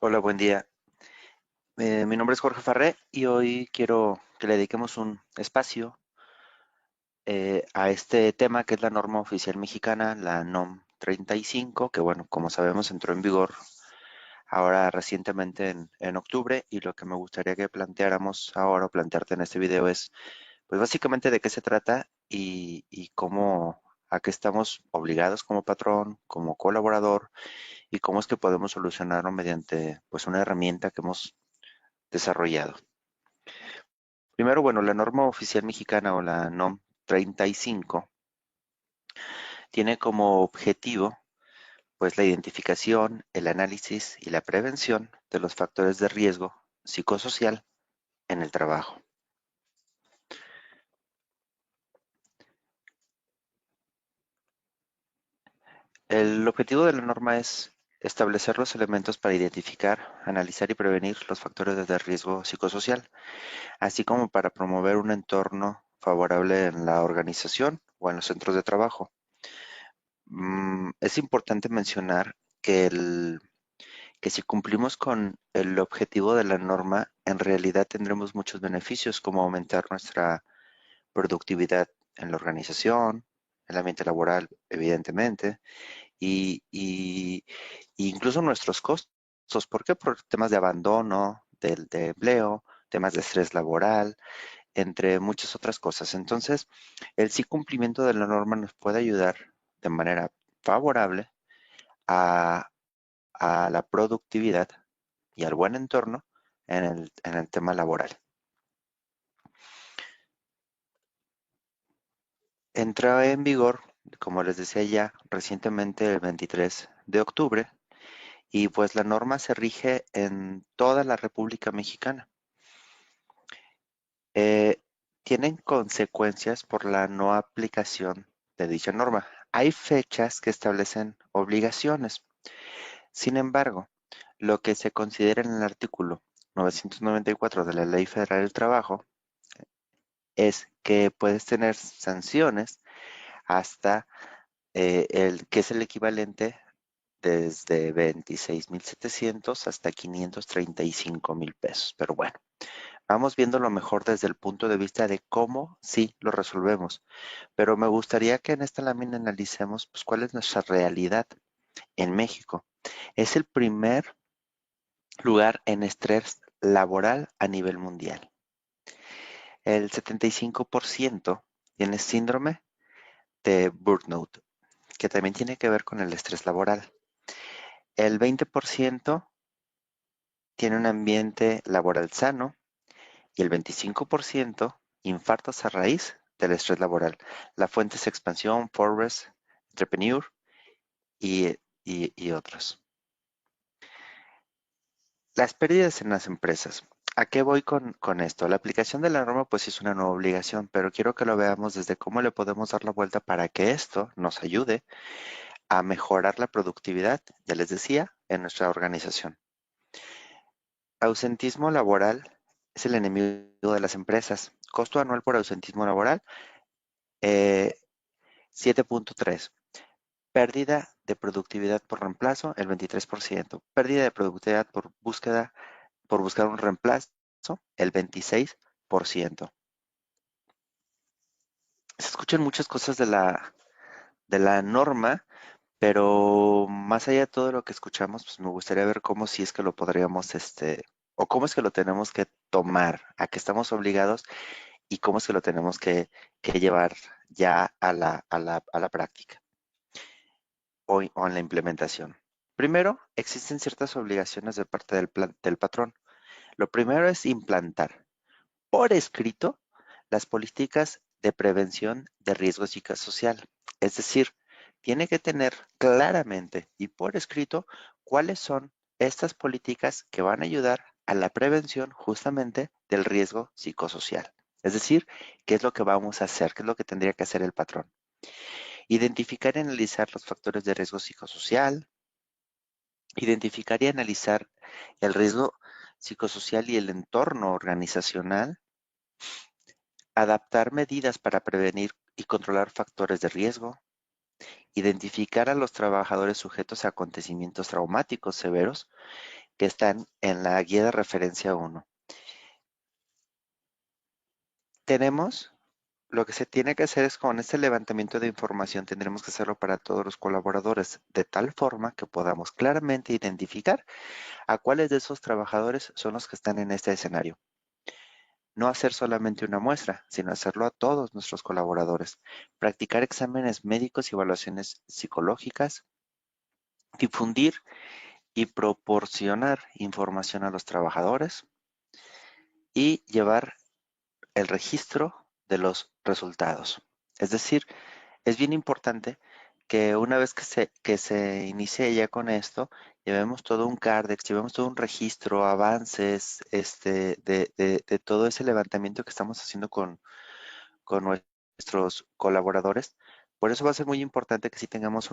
Hola, buen día. Mi nombre es Jorge Farré y hoy quiero que le dediquemos un espacio a este tema que es la norma oficial mexicana, la NOM 35, que bueno, como sabemos entró en vigor ahora recientemente en octubre y lo que me gustaría que planteáramos ahora o plantearte en este video es pues básicamente de qué se trata y cómo, a qué estamos obligados como patrón, como colaborador y cómo es que podemos solucionarlo mediante pues una herramienta que hemos desarrollado. Primero, bueno, la norma oficial mexicana o la NOM 35 tiene como objetivo pues la identificación, el análisis y la prevención de los factores de riesgo psicosocial en el trabajo. El objetivo de la norma es establecer los elementos para identificar, analizar y prevenir los factores de riesgo psicosocial, así como para promover un entorno favorable en la organización o en los centros de trabajo. Es importante mencionar que que si cumplimos con el objetivo de la norma, en realidad tendremos muchos beneficios como aumentar nuestra productividad en la organización, el ambiente laboral, evidentemente, y incluso nuestros costos. ¿Por qué? Por temas de abandono, de empleo, temas de estrés laboral, entre muchas otras cosas. Entonces, el sí cumplimiento de la norma nos puede ayudar de manera favorable a, a la productividad y al buen entorno en el tema laboral. Entró en vigor, como les decía ya, recientemente el 23 de octubre y pues la norma se rige en toda la República Mexicana. Eh, Tienen consecuencias por la no aplicación de dicha norma. Hay fechas que establecen obligaciones. Sin embargo, lo que se considera en el artículo 994 de la Ley Federal del Trabajo es que puedes tener sanciones hasta el que es el equivalente desde 26,700 hasta 535,000 pesos. Pero bueno, vamos viendo lo mejor desde el punto de vista de cómo sí lo resolvemos. Pero me gustaría que en esta lámina analicemos pues, cuál es nuestra realidad en México. Es el primer lugar en estrés laboral a nivel mundial. El 75% tiene síndrome de burnout, que también tiene que ver con el estrés laboral. El 20% tiene un ambiente laboral sano y el 25% infartos a raíz del estrés laboral. La fuente es expansión, Forbes, Entrepreneur y otros. Las pérdidas en las empresas. ¿A qué voy con esto? La aplicación de la norma pues es una nueva obligación, pero quiero que lo veamos desde cómo le podemos dar la vuelta para que esto nos ayude a mejorar la productividad, ya les decía, en nuestra organización. Ausentismo laboral es el enemigo de las empresas. Costo anual por ausentismo laboral, eh, 7.3. Pérdida de productividad por reemplazo, el 23%. Pérdida de productividad por buscar un reemplazo, el 26%. Se escuchan muchas cosas de la norma, pero más allá de todo lo que escuchamos, pues me gustaría ver cómo si es que lo podríamos, o cómo es que lo tenemos que tomar, a qué estamos obligados y cómo es que lo tenemos que llevar ya a la práctica o en la implementación. Primero, existen ciertas obligaciones de parte del patrón. Lo primero es implantar por escrito las políticas de prevención de riesgo psicosocial. Es decir, tiene que tener claramente y por escrito cuáles son estas políticas que van a ayudar a la prevención justamente del riesgo psicosocial. Es decir, qué es lo que vamos a hacer, qué es lo que tendría que hacer el patrón. Identificar y analizar los factores de riesgo psicosocial, identificar y analizar el riesgo psicosocial y el entorno organizacional, adaptar medidas para prevenir y controlar factores de riesgo, identificar a los trabajadores sujetos a acontecimientos traumáticos severos que están en la guía de referencia 1. Tenemos, lo que se tiene que hacer es con este levantamiento de información, tendremos que hacerlo para todos los colaboradores, de tal forma que podamos claramente identificar a cuáles de esos trabajadores son los que están en este escenario. No hacer solamente una muestra, sino hacerlo a todos nuestros colaboradores. Practicar exámenes médicos y evaluaciones psicológicas. Difundir y proporcionar información a los trabajadores. Y llevar el registro de los resultados. Es decir, es bien importante que una vez que se inicie ya con esto, llevemos todo un Cardex, llevemos todo un registro, avances, de todo ese levantamiento que estamos haciendo con nuestros colaboradores. Por eso va a ser muy importante que sí tengamos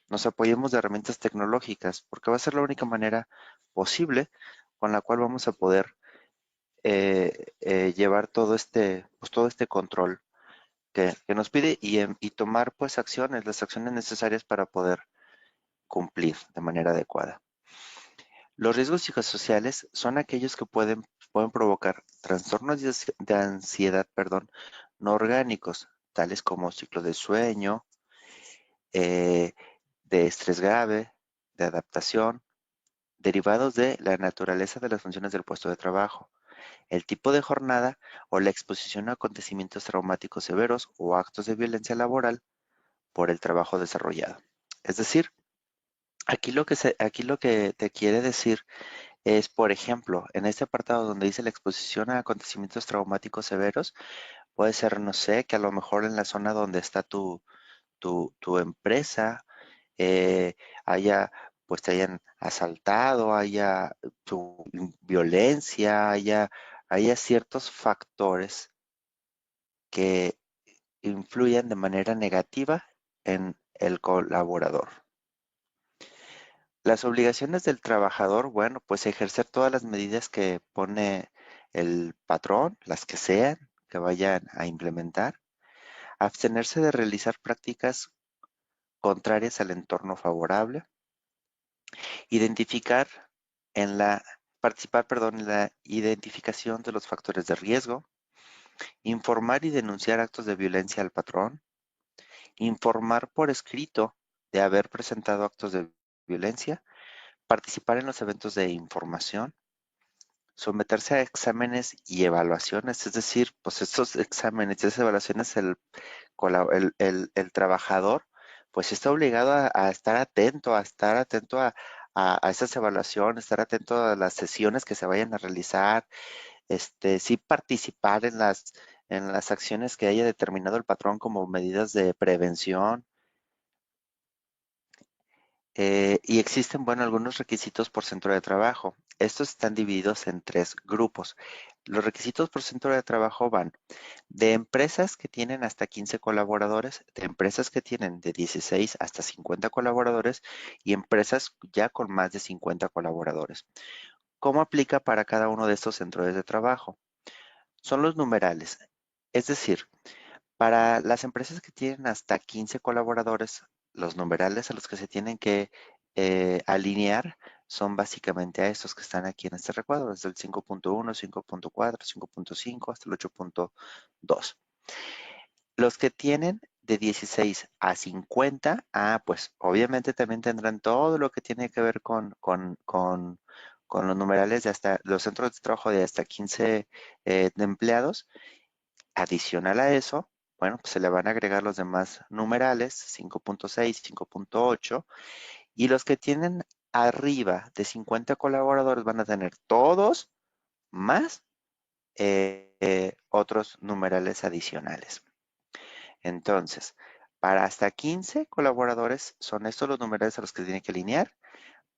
nos apoyemos de herramientas tecnológicas, porque va a ser la única manera posible con la cual vamos a poder llevar pues, todo este control que nos pide y tomar pues acciones, las acciones necesarias para poder cumplir de manera adecuada. Los riesgos psicosociales son aquellos que pueden provocar trastornos de ansiedad, no orgánicos, tales como ciclo de sueño, eh, de estrés grave, de adaptación, derivados de la naturaleza de las funciones del puesto de trabajo, el tipo de jornada o la exposición a acontecimientos traumáticos severos o actos de violencia laboral por el trabajo desarrollado. Es decir, aquí lo que te quiere decir es, por ejemplo, en este apartado donde dice la exposición a acontecimientos traumáticos severos, puede ser, no sé, que a lo mejor en la zona donde está tu empresa eh, haya, pues te hayan asaltado, haya tu violencia, haya ciertos factores que influyan de manera negativa en el colaborador. Las obligaciones del trabajador, bueno, pues ejercer todas las medidas que pone el patrón, las que sean, que vayan a implementar, abstenerse de realizar prácticas contrarias al entorno favorable, identificar en la, participar, en la identificación de los factores de riesgo, informar y denunciar actos de violencia al patrón, informar por escrito de haber presentado actos de violencia, participar en los eventos de información, someterse a exámenes y evaluaciones, es decir, pues estos exámenes y esas evaluaciones, el trabajador, pues está obligado a estar atento a esas evaluaciones, estar atento a las sesiones que se vayan a realizar, sí participar en las acciones que haya determinado el patrón como medidas de prevención. Y existen, bueno, algunos requisitos por centro de trabajo. Estos están divididos en 3 grupos. Los requisitos por centro de trabajo van de empresas que tienen hasta 15 colaboradores, de empresas que tienen de 16 hasta 50 colaboradores y empresas ya con más de 50 colaboradores. ¿Cómo aplica para cada uno de estos centros de trabajo? Son los numerales. Es decir, para las empresas que tienen hasta 15 colaboradores, los numerales a los que se tienen que alinear son básicamente a estos que están aquí en este recuadro, desde el 5.1, 5.4, 5.5 hasta el 8.2. Los que tienen de 16 a 50, pues obviamente también tendrán todo lo que tiene que ver con los numerales de hasta los centros de trabajo de hasta 15 de empleados. Adicional a eso, bueno, pues se le van a agregar los demás numerales, 5.6, 5.8, y los que tienen arriba de 50 colaboradores van a tener todos más otros numerales adicionales. Entonces, para hasta 15 colaboradores son estos los numerales a los que tienen que alinear.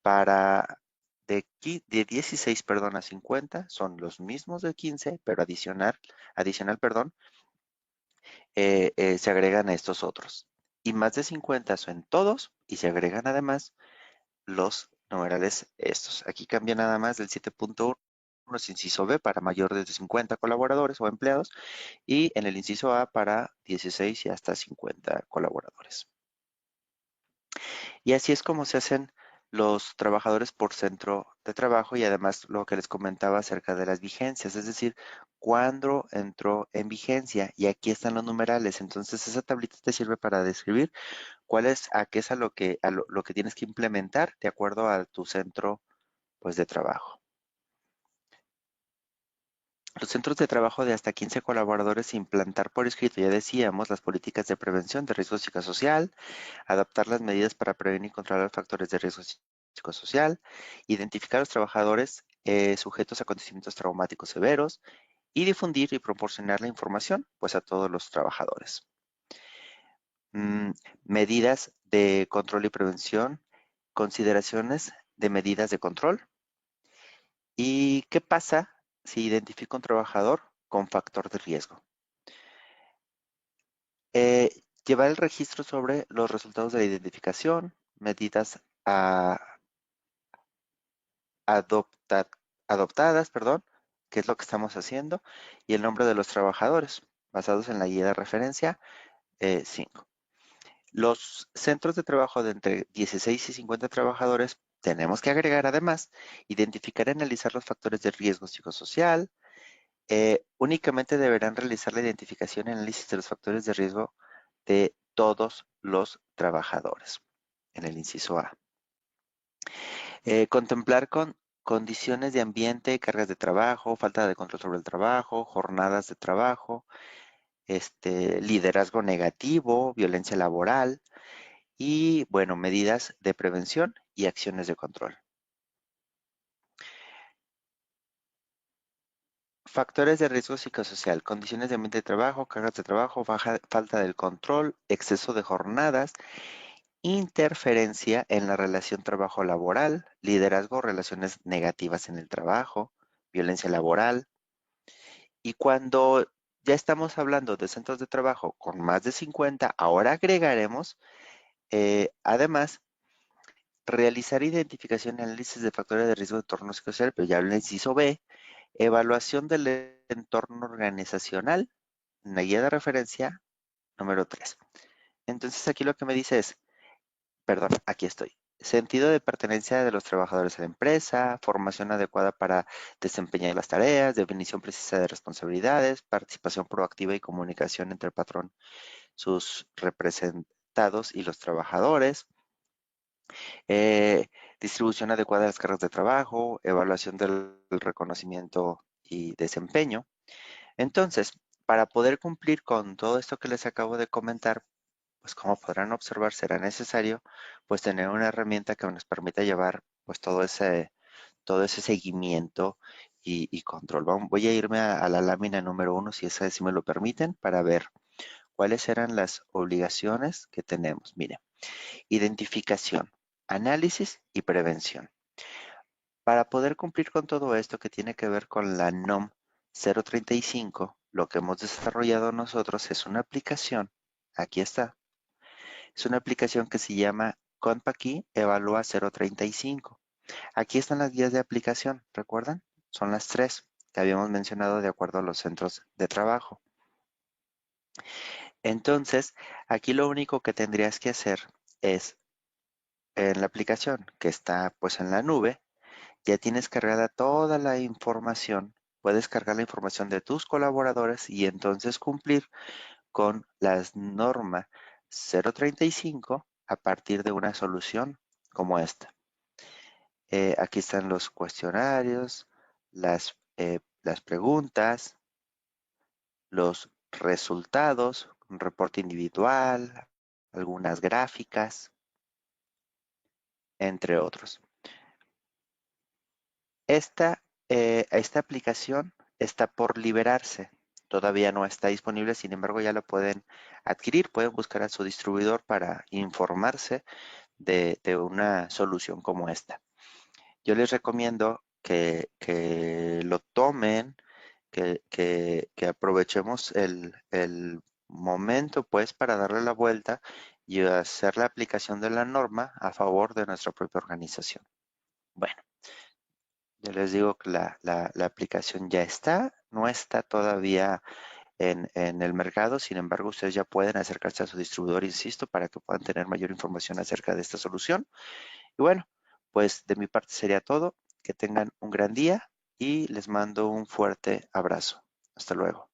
Para de 16, a 50 son los mismos de 15, pero adicional, se agregan a estos otros. Y más de 50 son todos y se agregan además los numerales estos. Aquí cambia nada más del 7.1 es inciso B para mayores de 50 colaboradores o empleados y en el inciso A para 16 y hasta 50 colaboradores. Y así es como se hacen los trabajadores por centro de trabajo y además lo que les comentaba acerca de las vigencias, es decir, cuándo entró en vigencia y aquí están los numerales. Entonces esa tablita te sirve para describir cuál es, a qué es a lo que tienes que implementar de acuerdo a tu centro pues de trabajo. Los centros de trabajo de hasta 15 colaboradores implantar por escrito, ya decíamos, las políticas de prevención de riesgo psicosocial, adaptar las medidas para prevenir y controlar factores de riesgo psicosocial, identificar a los trabajadores sujetos a acontecimientos traumáticos severos y difundir y proporcionar la información pues a todos los trabajadores. Mm, medidas de control y prevención, consideraciones de medidas de control. ¿Y qué pasa si identifica un trabajador con factor de riesgo? Llevar el registro sobre los resultados de la identificación, medidas adopta- adoptadas, perdón, que es lo que estamos haciendo, y el nombre de los trabajadores, basados en la guía de referencia 5. Los centros de trabajo de entre 16 y 50 trabajadores tenemos que agregar además, identificar y analizar los factores de riesgo psicosocial. Únicamente deberán realizar la identificación y análisis de los factores de riesgo de todos los trabajadores, en el inciso A. Contemplar con condiciones de ambiente, cargas de trabajo, falta de control sobre el trabajo, jornadas de trabajo, liderazgo negativo, violencia laboral y, bueno, medidas de prevención y acciones de control. Factores de riesgo psicosocial, condiciones de ambiente de trabajo, cargas de trabajo, falta del control, exceso de jornadas, interferencia en la relación trabajo-laboral, liderazgo, relaciones negativas en el trabajo, violencia laboral. Y cuando ya estamos hablando de centros de trabajo con más de 50, ahora agregaremos, además, realizar identificación y análisis de factores de riesgo de entorno psicosocial, pero ya lo inciso B, evaluación del entorno organizacional, una guía de referencia número 3. Entonces aquí lo que me dice es, perdón, aquí estoy. Sentido de pertenencia de los trabajadores a la empresa, formación adecuada para desempeñar las tareas, definición precisa de responsabilidades, participación proactiva y comunicación entre el patrón, sus representados y los trabajadores, eh, distribución adecuada de las cargas de trabajo, evaluación del reconocimiento y desempeño. Entonces, para poder cumplir con todo esto que les acabo de comentar, pues como podrán observar, será necesario pues tener una herramienta que nos permita llevar pues todo ese seguimiento y control. Voy a irme a la lámina número 1, si me lo permiten, para ver cuáles eran las obligaciones que tenemos. Mire, identificación, análisis y prevención. Para poder cumplir con todo esto que tiene que ver con la NOM 035, lo que hemos desarrollado nosotros es una aplicación, aquí está, es una aplicación que se llama Compaqui Evalúa 035. Aquí están las guías de aplicación, ¿recuerdan? Son las tres que habíamos mencionado de acuerdo a los centros de trabajo. Entonces, aquí lo único que tendrías que hacer es, en la aplicación que está pues en la nube, ya tienes cargada toda la información, puedes cargar la información de tus colaboradores y entonces cumplir con las normas 035 a partir de una solución como esta. Aquí están los cuestionarios, las preguntas, los resultados, un reporte individual, algunas gráficas, entre otros. Esta aplicación está por liberarse. Todavía no está disponible, sin embargo ya la pueden adquirir, pueden buscar a su distribuidor para informarse de una solución como esta. Yo les recomiendo que lo tomen, que aprovechemos el momento pues para darle la vuelta y hacer la aplicación de la norma a favor de nuestra propia organización. Bueno, yo les digo que la aplicación ya está, no está todavía en el mercado, sin embargo ustedes ya pueden acercarse a su distribuidor, insisto, para que puedan tener mayor información acerca de esta solución. Y bueno, Pues de mi parte sería todo. Que tengan un gran día y les mando un fuerte abrazo. Hasta luego.